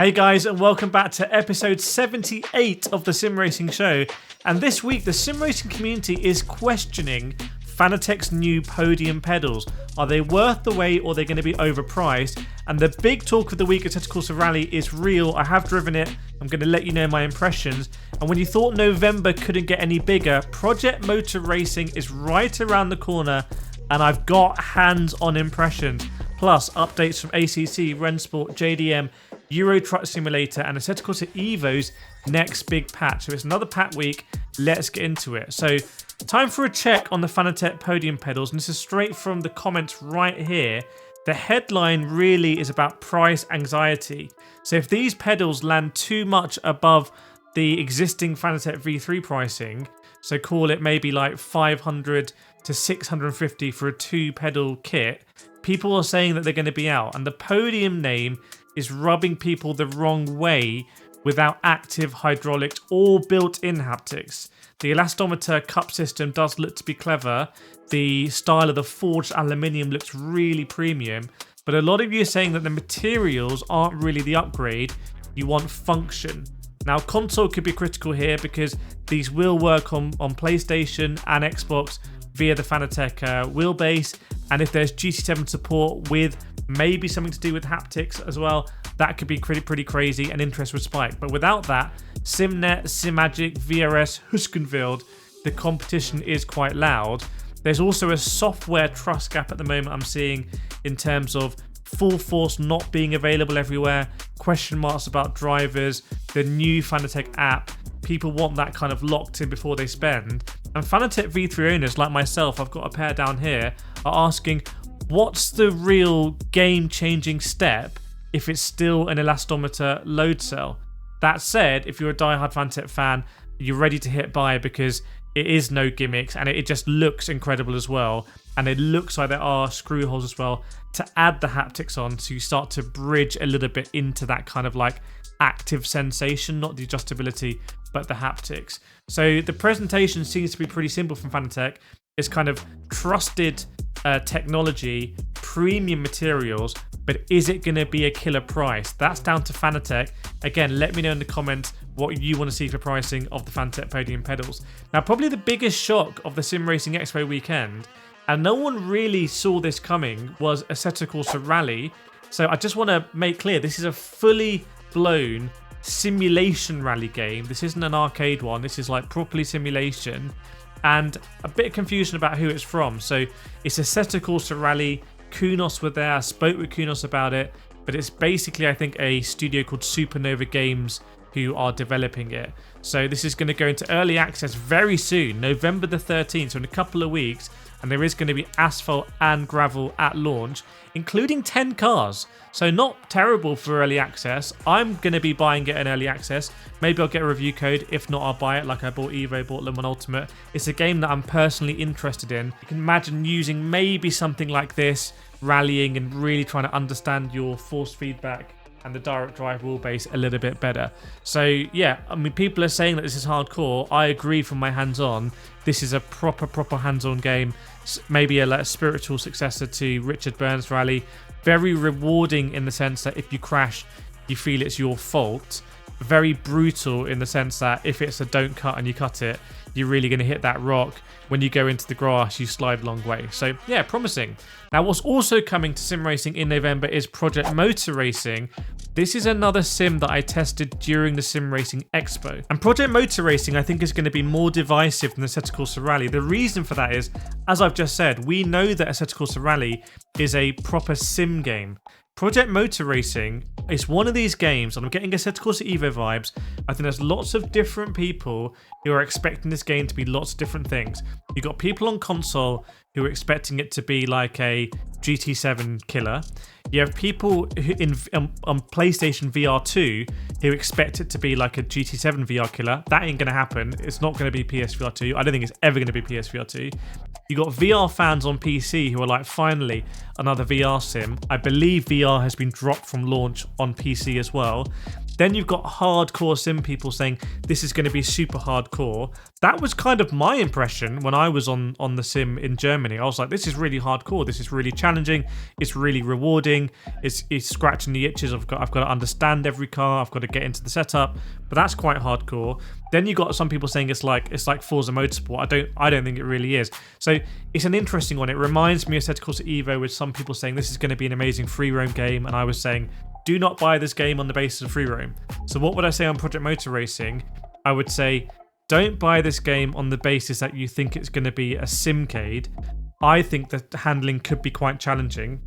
Hey guys, and welcome back to episode 78 of the Sim Racing Show. And this week, the sim racing community is questioning Fanatec's new podium pedals. Are they worth the wait or are they going to be overpriced? And the big talk of the week at Assetto Corsa Rally is real. I have driven it. I'm going to let you know my impressions. And when you thought November couldn't get any bigger, Project Motor Racing is right around the corner, and I've got hands-on impressions. Plus, updates from ACC, Rennsport, JDM, Euro Truck Simulator, and Assetto Corsa Evo's next big patch. So it's another pack week. Let's get into it. So time for a check on the Fanatec Podium pedals, and this is straight from the comments right here. The headline really is about price anxiety. So if these pedals land too much above the existing Fanatec V3 pricing, so call it maybe like 500 to 650 for a 2-pedal kit, people are saying that they're going to be out. And the Podium name is rubbing people the wrong way without active hydraulics or built-in haptics. The elastometer cup system does look to be clever. The style of the forged aluminium looks really premium. But a lot of you are saying that the materials aren't really the upgrade. You want function. Now, console could be critical here because these will work on PlayStation and Xbox via the Fanatec Wheelbase. And if there's GT7 support with maybe something to do with haptics as well, that could be pretty crazy and interest would spike. But without that, SimNet, SimMagic, VRS, Huskenveld, the competition is quite loud. There's also a software trust gap at the moment I'm seeing in terms of Full Force not being available everywhere, question marks about drivers, the new Fanatec app. People want that kind of locked in before they spend. And Fanatec V3 owners like myself, I've got a pair down here, are asking, what's the real game-changing step if it's still an elastometer load cell? That said, if you're a diehard Fanatec fan, you're ready to hit buy because it is no gimmicks and it just looks incredible as well. And it looks like there are screw holes as well to add the haptics on, so you start to bridge a little bit into that kind of like active sensation, not the adjustability, but the haptics. So the presentation seems to be pretty simple from Fanatec. It's kind of trusted technology, premium materials, but is it going to be a killer price? That's down to Fanatec. Again, let me know in the comments what you want to see for pricing of the Fanatec Podium pedals. Now, probably the biggest shock of the Sim Racing Expo weekend, and no one really saw this coming, was Assetto Corsa Rally. So I just want to make clear, this is a fully blown simulation rally game. This isn't an arcade one. This is like properly simulation. And a bit of confusion about who it's from. So it's Assetto Corsa Rally. Kunos were there. I spoke with Kunos about it. But it's basically, I think, a studio called Supernova Games who are developing it. So this is going to go into early access very soon, November the 13th, so in a couple of weeks. And there is going to be asphalt and gravel at launch, including 10 cars. So not terrible for early access. I'm going to be buying it in early access. Maybe I'll get a review code. If not, I'll buy it like I bought Evo, bought Le Mans Ultimate. It's a game that I'm personally interested in. You can imagine using maybe something like this, rallying and really trying to understand your force feedback and the direct drive wheelbase a little bit better. So yeah, I mean, people are saying that this is hardcore. I agree from my hands-on. This is a proper hands-on game. Maybe a spiritual successor to Richard Burns Rally. Very rewarding in the sense that if you crash, you feel it's your fault. Very brutal in the sense that if it's a don't cut and you cut it, you're really going to hit that rock. When you go into the grass, you slide a long way. So yeah, promising. Now, what's also coming to sim racing in November is Project Motor Racing. This is another sim that I tested during the Sim Racing Expo. And Project Motor Racing, I think, is going to be more divisive than the Assetto Corsa Rally. The reason for that is, as I've just said, we know that Assetto Corsa Rally is a proper sim game. Project Motor Racing is one of these games, and I'm getting Assetto Corsa Evo vibes. I think there's lots of different people who are expecting this game to be lots of different things. You've got people on console who are expecting it to be like a GT7 killer. You have people who on PlayStation VR 2 who expect it to be like a GT7 VR killer. That ain't going to happen. It's not going to be PSVR 2. I don't think it's ever going to be PSVR 2. You got VR fans on PC who are like, finally, another VR sim. I believe VR has been dropped from launch on PC as well. Then you've got hardcore sim people saying this is going to be super hardcore. That was kind of my impression when I was on the sim in Germany. I was like, this is really hardcore. This is really challenging. It's really rewarding. It's scratching the itches. I've got to understand every car. I've got to get into the setup. But that's quite hardcore. Then you got some people saying it's like Forza Motorsport. I don't think it really is. So it's an interesting one. It reminds me of Assetto Corsa Evo, with some people saying this is going to be an amazing free roam game, and I was saying do not buy this game on the basis of free roam. So what would I say on Project Motor Racing? I would say don't buy this game on the basis that you think it's going to be a simcade. I think that the handling could be quite challenging.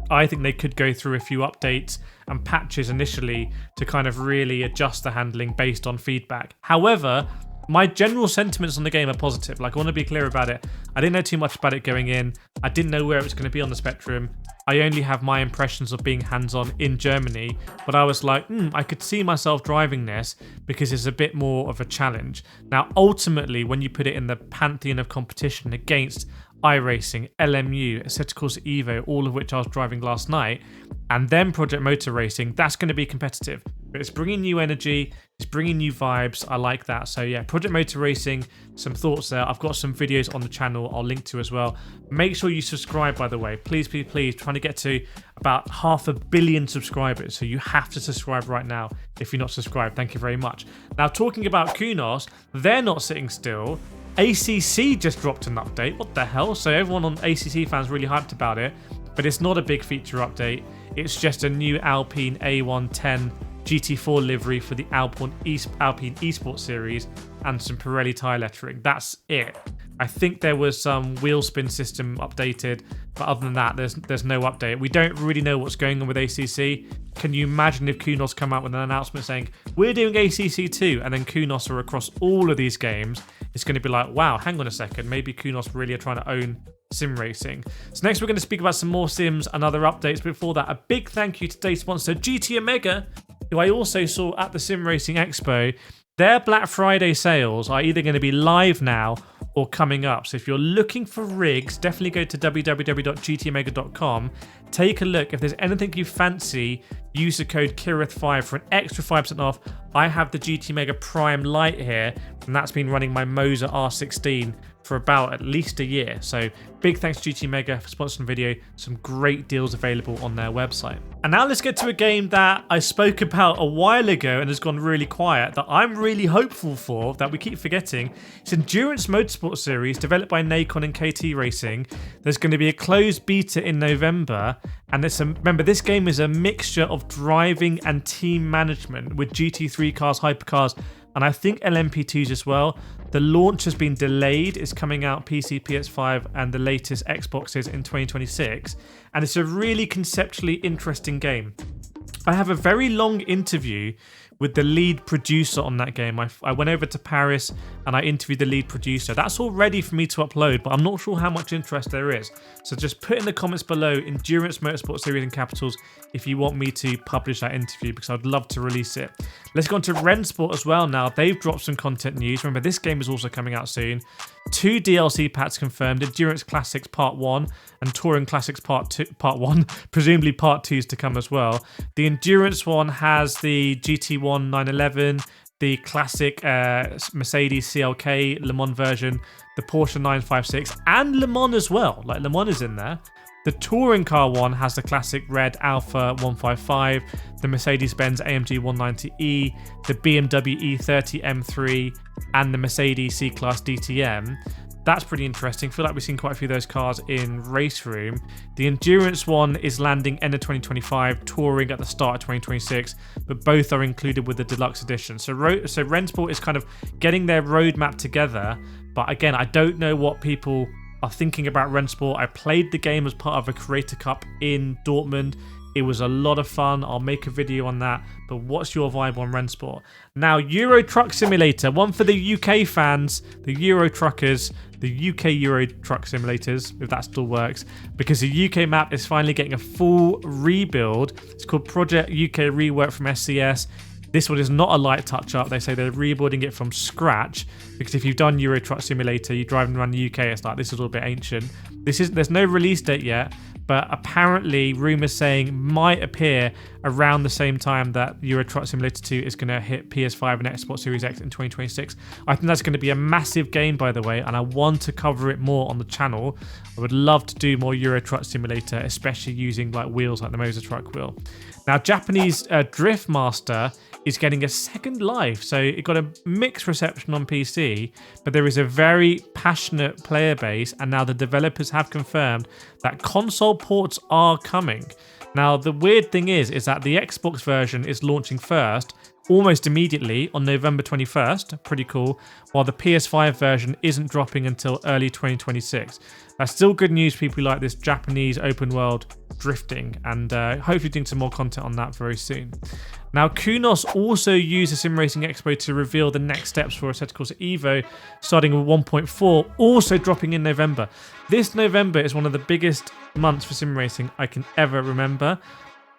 I think they could go through a few updates and patches initially to kind of really adjust the handling based on feedback. However, my general sentiments on the game are positive. Like, I want to be clear about it. I didn't know too much about it going in. I didn't know where it was going to be on the spectrum. I only have my impressions of being hands-on in Germany, but I was like, I could see myself driving this because it's a bit more of a challenge. Now, ultimately, when you put it in the pantheon of competition against iRacing, LMU, Assetto Corsa Evo, all of which I was driving last night, and then Project Motor Racing, that's going to be competitive. But it's bringing new energy, it's bringing new vibes. I like that. So yeah, Project Motor Racing, some thoughts there. I've got some videos on the channel I'll link to as well. Make sure you subscribe, by the way. Please, please, please. Trying to get to about 500 million subscribers. So you have to subscribe right now if you're not subscribed. Thank you very much. Now, talking about Kunos, they're not sitting still. ACC just dropped an update. What the hell? So everyone on ACC fans really hyped about it, but it's not a big feature update. It's just a new Alpine A110 GT4 livery for the Alpine Esports series and some Pirelli tyre lettering. That's it. I think there was some wheel spin system updated, but other than that, there's no update. We don't really know what's going on with ACC. Can you imagine if Kunos come out with an announcement saying, we're doing ACC too, and then Kunos are across all of these games? It's going to be like, wow, hang on a second, maybe Kunos really are trying to own sim racing. So next we're going to speak about some more sims and other updates. Before that, a big thank you to today's sponsor, GT Omega, who I also saw at the Sim Racing Expo. Their Black Friday sales are either going to be live now or coming up. So if you're looking for rigs, definitely go to www.gtomega.com. Take a look. If there's anything you fancy, use the code KIRETH5 for an extra 5% off. I have the GT Mega Prime Lite here, and that's been running my MOZA R16 for about at least a year. So big thanks to GT Mega for sponsoring the video. Some great deals available on their website. And now let's get to a game that I spoke about a while ago and has gone really quiet, that I'm really hopeful for, that we keep forgetting. It's Endurance Motorsport Series, developed by Nacon and KT Racing. There's going to be a closed beta in November, and remember, this game is a mixture of driving and team management with GT3 cars, hypercars, and I think LMP2s as well. The launch has been delayed. It's coming out PC, PS5, and the latest Xboxes in 2026. And it's a really conceptually interesting game. I have a very long interview with the lead producer on that game. I went over to Paris and I interviewed the lead producer. That's all ready for me to upload, but I'm not sure how much interest there is. So just put in the comments below, Endurance Motorsport Series in capitals, if you want me to publish that interview, because I'd love to release it. Let's go on to Rennsport as well now. They've dropped some content news. Remember, this game is also coming out soon. 2 DLC packs confirmed, Endurance Classics Part 1 and Touring Classics Part 1, presumably Part 2 is to come as well. The Endurance one has the GT1 911, the classic Mercedes CLK Le Mans version, the Porsche 956, and Le Mans as well. Like, Le Mans is in there. The touring car one has the classic red Alfa 155, the Mercedes-Benz AMG 190e, the BMW E30 M3, and the Mercedes C-Class DTM. That's pretty interesting. I feel like we've seen quite a few of those cars in Race Room. The Endurance one is landing end of 2025, touring at the start of 2026, but both are included with the deluxe edition. So Rennsport is kind of getting their roadmap together, but again, I don't know what people are thinking about Rennsport. I played the game as part of a Creator Cup in Dortmund. It was a lot of fun. I'll make a video on that. But what's your vibe on Rennsport? Now, Euro Truck Simulator, one for the UK fans, the Euro Truckers, the UK Euro Truck Simulators, if that still works, because the UK map is finally getting a full rebuild. It's called Project UK Rework from SCS. This one is not a light touch-up. They say they're rebuilding it from scratch, because if you've done Euro Truck Simulator, you're driving around the UK, it's like, this is a little bit ancient. There's no release date yet, but apparently rumours saying might appear around the same time that Euro Truck Simulator 2 is going to hit PS5 and Xbox Series X in 2026. I think that's going to be a massive game, by the way, and I want to cover it more on the channel. I would love to do more Euro Truck Simulator, especially using like wheels like the MOZA truck wheel. Now, Japanese Driftmaster is getting a second life, so it got a mixed reception on PC, but there is a very passionate player base, and now the developers have confirmed that console ports are coming. Now, the weird thing is that the Xbox version is launching first, almost immediately on November 21st, pretty cool, while the PS5 version isn't dropping until early 2026. That's still good news for people who like this Japanese open world drifting, and hopefully doing some more content on that very soon. Now, Kunos also used the Sim Racing Expo to reveal the next steps for Assetto Corsa Evo, starting with 1.4, also dropping in November. This November is one of the biggest months for sim racing I can ever remember.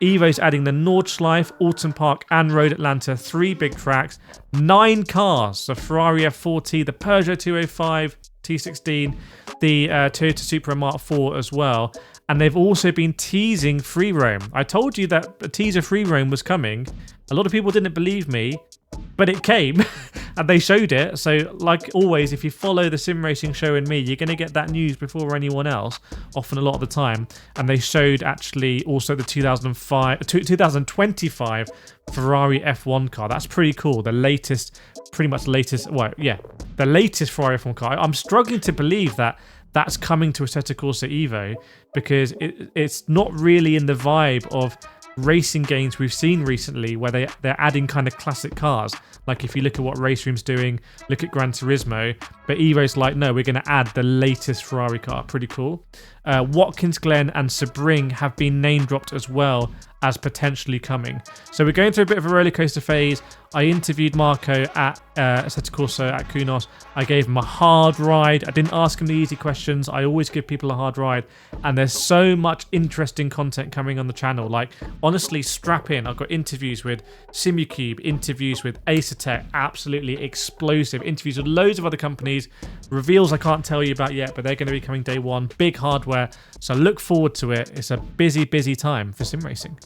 Evo's adding the Nordschleife, Alton Park and Road Atlanta, 3 big tracks, 9 cars, the Ferrari F40, the Peugeot 205 T16, the Toyota Supra Mark IV as well. And they've also been teasing free roam. I told you that a teaser free roam was coming. A lot of people didn't believe me, but it came and they showed it. So like always, if you follow the sim racing show and me, you're going to get that news before anyone else, often a lot of the time. And they showed actually also the 2025 Ferrari F1 car. That's pretty cool. The latest, the latest Ferrari F1 car. I'm struggling to believe that that's coming to Assetto Corsa Evo, because it's not really in the vibe of racing games we've seen recently where they're adding kind of classic cars. Like if you look at what Race Room's doing, look at Gran Turismo, but Evo's like, no, we're going to add the latest Ferrari car. Pretty cool. Watkins Glen and Sebring have been name dropped as well as potentially coming. So we're going through a bit of a roller coaster phase. I interviewed Marco at Assetto Corsa at Kunos. I gave him a hard ride. I didn't ask him the easy questions. I always give people a hard ride. And there's so much interesting content coming on the channel. Like, honestly, strap in. I've got interviews with Simucube, interviews with ASETEK, absolutely explosive. Interviews with loads of other companies. Reveals I can't tell you about yet, but they're going to be coming day one. Big hardware. So look forward to it. It's a busy, busy time for sim racing.